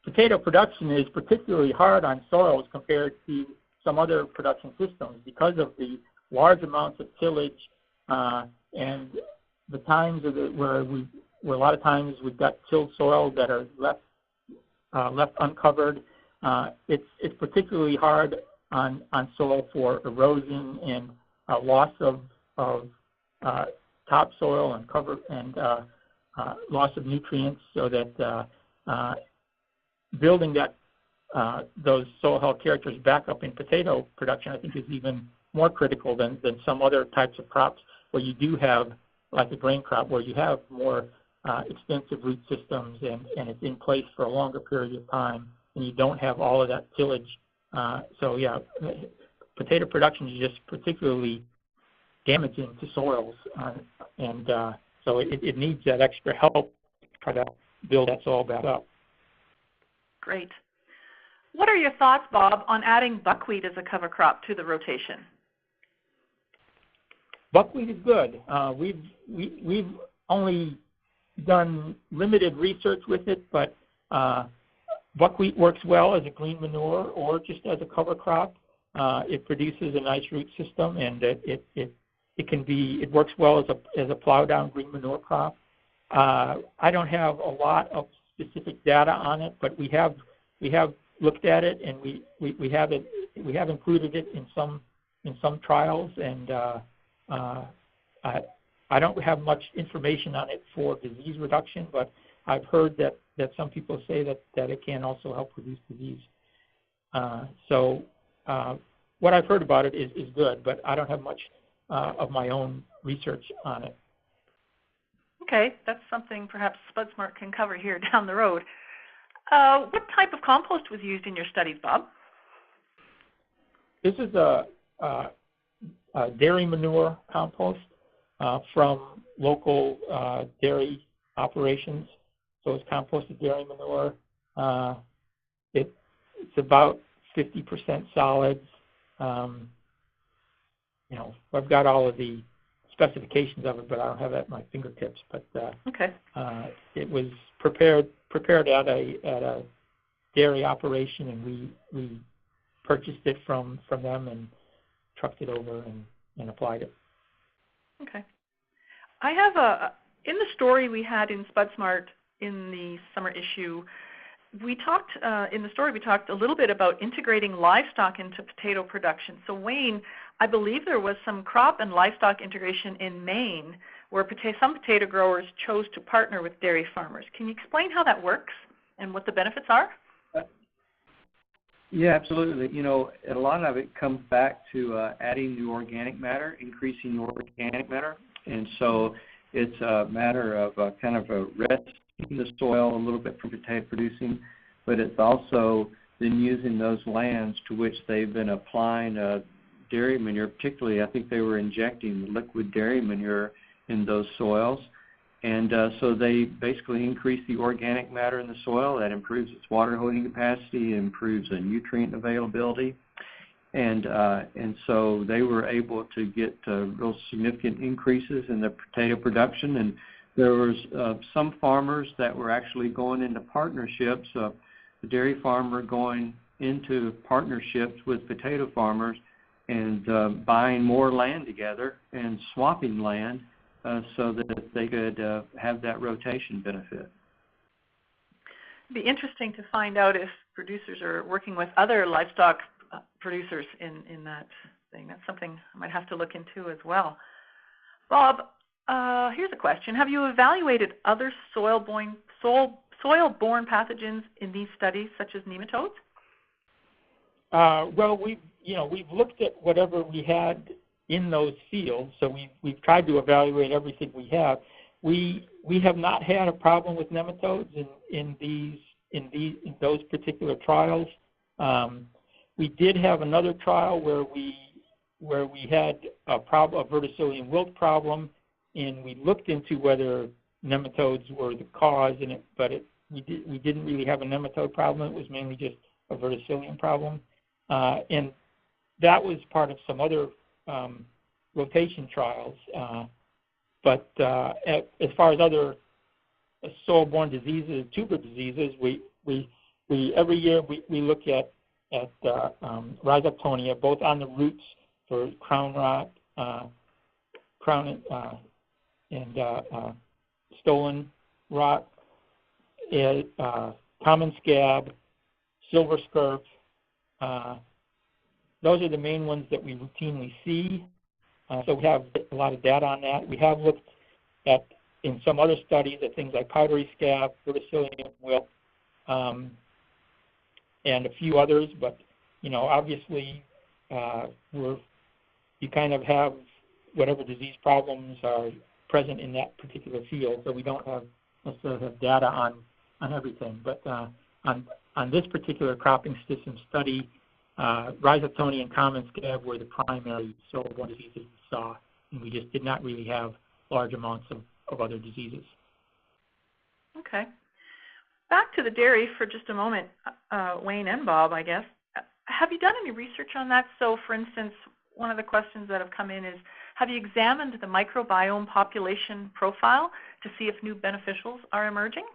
potato production is particularly hard on soils compared to some other production systems because of the large amounts of tillage and the times where a lot of times we've got tilled soil that are left uncovered. It's particularly hard on soil for erosion and loss of topsoil and cover and loss of nutrients, so that building those soil health characters back up in potato production, I think, is even more critical than some other types of crops where you do have, like a grain crop, where you have more extensive root systems and it's in place for a longer period of time, and you don't have all of that tillage. Potato production is just particularly damaging to soils, so it needs that extra help to try to build that soil back up. Great. What are your thoughts, Bob, on adding buckwheat as a cover crop to the rotation? Buckwheat is good. We've only done limited research with it, but buckwheat works well as a green manure or just as a cover crop. It produces a nice root system, and it works well as a plow down green manure crop. I don't have a lot of specific data on it, but we have looked at it, and we have included it in some trials, and I don't have much information on it for disease reduction, but I've heard that some people say that it can also help reduce disease. What I've heard about it is good, but I don't have much of my own research on it. Okay, that's something perhaps SpudSmart can cover here down the road. What type of compost was used in your studies, Bob? This is a dairy manure compost from local dairy operations. So it's composted dairy manure. It's about 50% solids. I've got all of the specifications of it, but I don't have it at my fingertips. But okay. It was prepared at a dairy operation, and we purchased it from them and trucked it over and applied it. Okay. I have in the story we had in SpudSmart in the summer issue, we talked a little bit about integrating livestock into potato production. So Wayne, I believe there was some crop and livestock integration in Maine where some potato growers chose to partner with dairy farmers. Can you explain how that works and what the benefits are? Yeah, absolutely. A lot of it comes back to adding new organic matter, increasing organic matter. And so it's a matter of kind of a resting the soil a little bit from potato producing, but it's also been using those lands to which they've been applying dairy manure. Particularly, I think they were injecting liquid dairy manure in those soils. And so they basically increase the organic matter in the soil. That improves its water holding capacity, improves the nutrient availability. And so they were able to get real significant increases in the potato production. And there was some farmers that were actually going into partnerships, the dairy farmer going into partnerships with potato farmers and buying more land together and swapping land so that they could have that rotation benefit. It'd be interesting to find out if producers are working with other livestock producers in that thing. That's something I might have to look into as well. Bob, here's a question. Have you evaluated other soil-borne pathogens in these studies, such as nematodes? Well, we've looked at whatever we had in those fields, so we've tried to evaluate everything we have. We have not had a problem with nematodes in those particular trials. We did have another trial where we had a verticillium wilt problem, and we looked into whether nematodes were the cause in it, but we didn't really have a nematode problem. It was mainly just a verticillium problem, and that was part of some other rotation trials. But as far as other soil-borne diseases, tuber diseases, we every year we look at rhizoctonia, both on the roots for crown rot, and stolen rot, common scab, silver scurf. Those are the main ones that we routinely see. So we have a lot of data on that. We have looked at, in some other studies, at things like powdery scab, verticillium wilt, and a few others. But, obviously, you kind of have whatever disease problems are present in that particular field. So we don't necessarily have data on everything. But on this particular cropping system study, rhizoctonia and common scab were the primary soil-borne diseases we saw, and we just did not really have large amounts of other diseases. Okay. Back to the dairy for just a moment, Wayne and Bob, I guess. Have you done any research on that? So, for instance, one of the questions that have come in is, have you examined the microbiome population profile to see if new beneficials are emerging?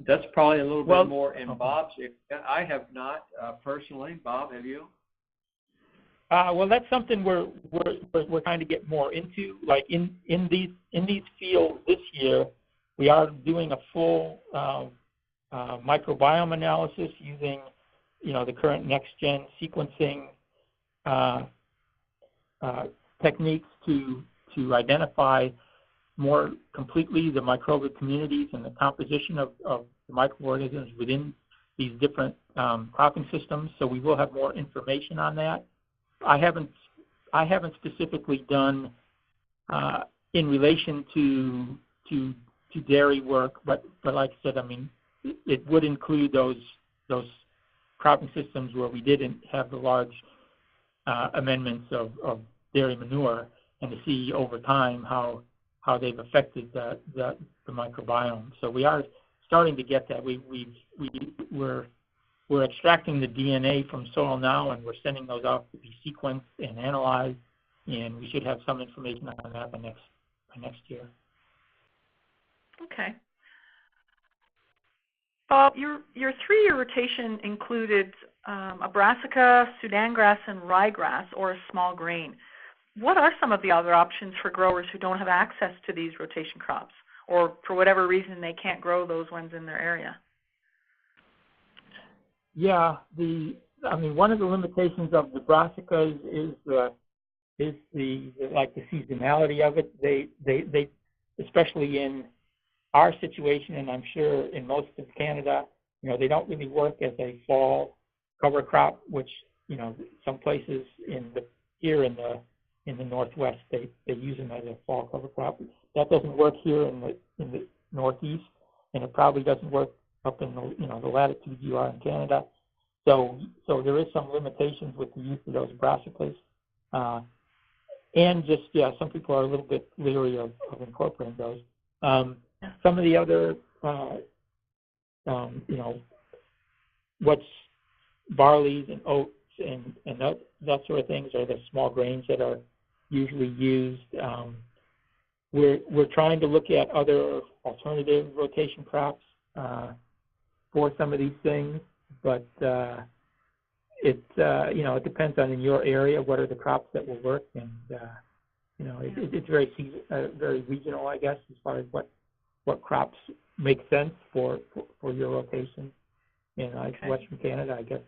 That's probably a little bit more in Bob's. I have not personally. Bob, have you? Well, that's something we're trying to get more into. Like in these fields this year, we are doing a full microbiome analysis using the current next-gen sequencing techniques to identify more completely the microbial communities and the composition of the microorganisms within these different cropping systems. So we will have more information on that. I haven't specifically done in relation to dairy work, but like I said, I mean, it would include those cropping systems where we didn't have the large amendments of dairy manure, and to see over time how they've affected the microbiome. So we are starting to get that. We're extracting the DNA from soil now, and we're sending those off to be sequenced and analyzed, and we should have some information on that by next year. Okay. Bob, your 3-year rotation included a brassica, Sudan grass, and ryegrass, or a small grain. What are some of the other options for growers who don't have access to these rotation crops, or for whatever reason they can't grow those ones in their area? Yeah, one of the limitations of the brassicas is the seasonality of it. They especially in our situation, and I'm sure in most of Canada, they don't really work as a fall cover crop, which some places here in the Northwest they use them as a fall cover crop. That doesn't work here in the Northeast, and it probably doesn't work up in the latitudes you are in Canada. So there is some limitations with the use of those brassicas. and just, some people are a little bit leery of incorporating those. Some of the other, what's barleys and oats and that sort of things are the small grains that are usually used. We're trying to look at other alternative rotation crops for some of these things, but it depends on in your area what are the crops that will work, and it's very regional, I guess, as far as what crops make sense for your rotation. In Western Canada, I guess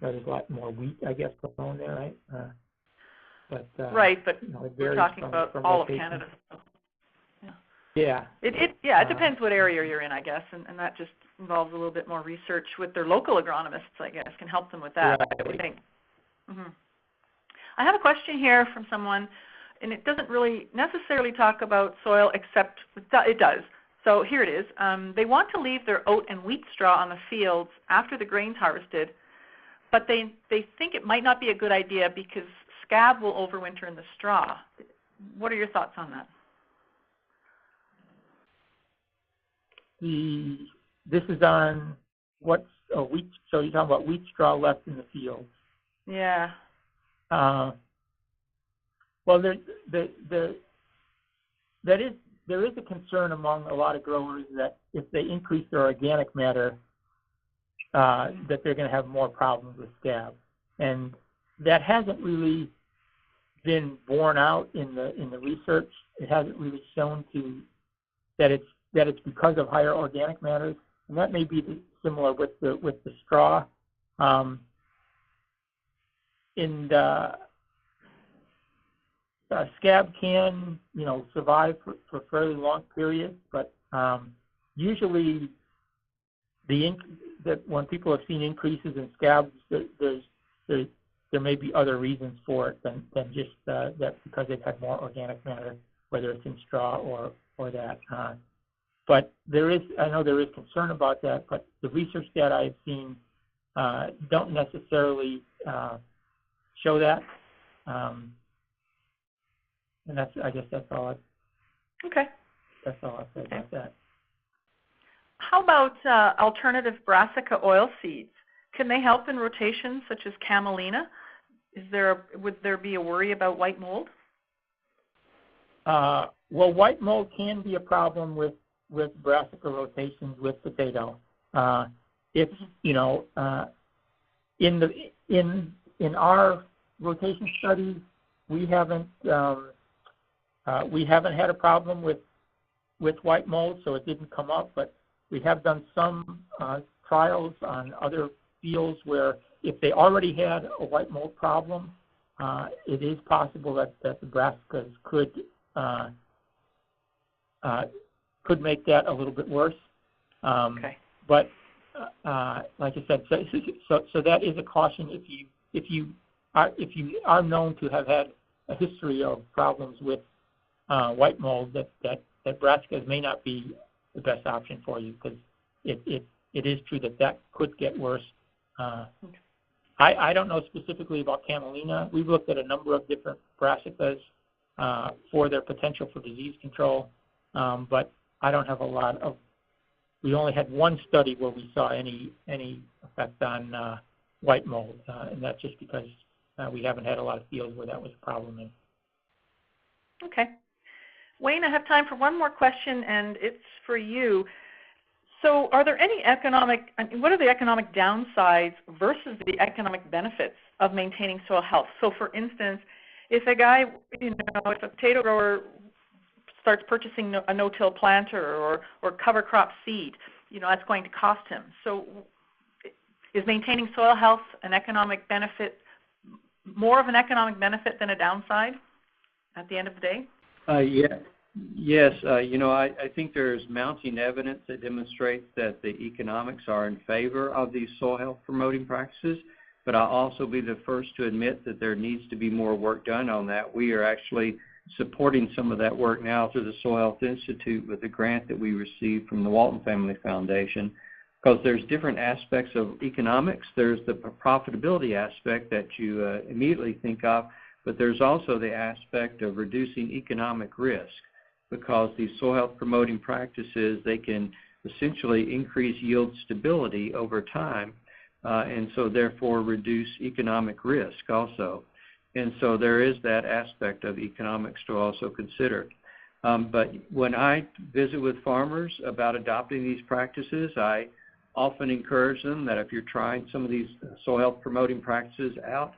there's a lot more wheat, I guess, grown there, right? But we're talking about all of Canada. So. It depends what area you're in, I guess, and that just involves a little bit more research with their local agronomists, I guess, can help them with that, I would think. Mm-hmm. I have a question here from someone, and it doesn't really necessarily talk about soil, except it does. So here it is. They want to leave their oat and wheat straw on the fields after the grain's harvested, but they think it might not be a good idea because scab will overwinter in the straw. What are your thoughts on that? This is on wheat. So you're talking about wheat straw left in the field. Yeah. Well, there is a concern among a lot of growers that if they increase their organic matter, that they're going to have more problems with scab, and that hasn't really been borne out in the research. It hasn't really shown that it's because of higher organic matters, and that may be similar with the straw. Scab can survive for fairly long periods, but usually when people have seen increases in scabs, there may be other reasons for it than just that because they've had more organic matter, whether it's in straw or that. But I know there is concern about that, but the research that I've seen don't necessarily show that. And I guess that's all. That's all I'll say about that. How about alternative brassica oil seeds? Can they help in rotations such as camelina? Would there be a worry about white mold? Well, white mold can be a problem with brassica rotations with potato. If in our rotation studies, we haven't had a problem with white mold, so it didn't come up. But we have done some trials on other fields where if they already had a white mold problem, it is possible that the brassicas could make that a little bit worse. But like I said, so that is a caution. If you are known to have had a history of problems with white mold, that brassicas may not be the best option for you, because it is true that could get worse. I don't know specifically about camelina. We've looked at a number of different brassicas for their potential for disease control, but I don't have a lot of. We only had one study where we saw any effect on white mold, and that's just because we haven't had a lot of fields where that was a problem in. Okay. Wayne, I have time for one more question, and it's for you. So are there any what are the economic downsides versus the economic benefits of maintaining soil health? So for instance, if if a potato grower starts purchasing a no-till planter or cover crop seed, that's going to cost him. So is maintaining soil health an economic benefit, more of an economic benefit than a downside at the end of the day? Yes. I think there's mounting evidence that demonstrates that the economics are in favor of these soil health promoting practices, but I'll also be the first to admit that there needs to be more work done on that. We are actually supporting some of that work now through the Soil Health Institute with the grant that we received from the Walton Family Foundation, because there's different aspects of economics. There's the profitability aspect that you immediately think of, but there's also the aspect of reducing economic risk, because these soil health promoting practices, they can essentially increase yield stability over time, and so therefore reduce economic risk also. And so there is that aspect of economics to also consider. But when I visit with farmers about adopting these practices, I often encourage them that if you're trying some of these soil health promoting practices out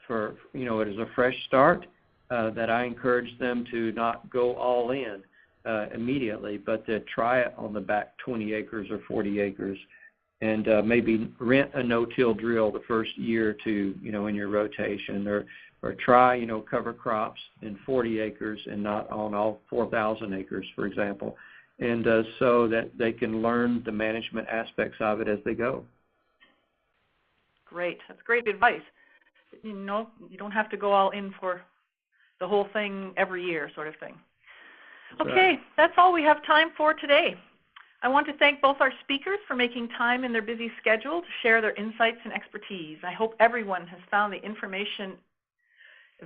for, it is a fresh start, that I encourage them to not go all in immediately, but to try it on the back 20 acres or 40 acres, and maybe rent a no-till drill the first year or two, in your rotation, or try, cover crops in 40 acres and not on all 4,000 acres, for example, and so that they can learn the management aspects of it as they go. Great. That's great advice. You don't have to go all in for the whole thing every year, sort of thing. Okay, that's all we have time for today. I want to thank both our speakers for making time in their busy schedule to share their insights and expertise. I hope everyone has found the information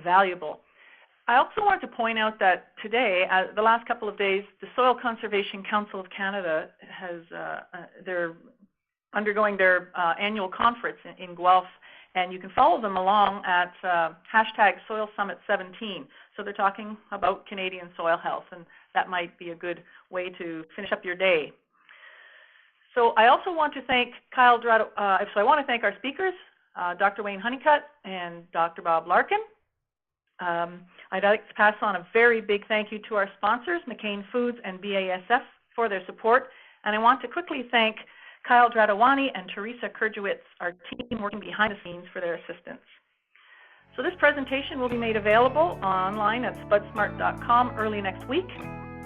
valuable. I also want to point out that today, the last couple of days, the Soil Conservation Council of Canada they're undergoing their annual conference in Guelph, and you can follow them along at hashtag #SoilSummit17. So they're talking about Canadian soil health, and that might be a good way to finish up your day. So I also want to thank I want to thank our speakers, Dr. Wayne Honeycutt and Dr. Bob Larkin. I'd like to pass on a very big thank you to our sponsors, McCain Foods and BASF, for their support. And I want to quickly thank Kyle Dradawani and Teresa Kurjewicz, our team working behind the scenes, for their assistance. So this presentation will be made available online at SpudSmart.com early next week.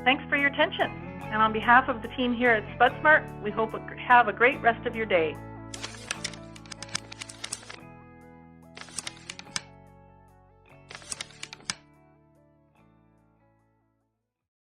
Thanks for your attention. And on behalf of the team here at SpudSmart, we hope you have a great rest of your day.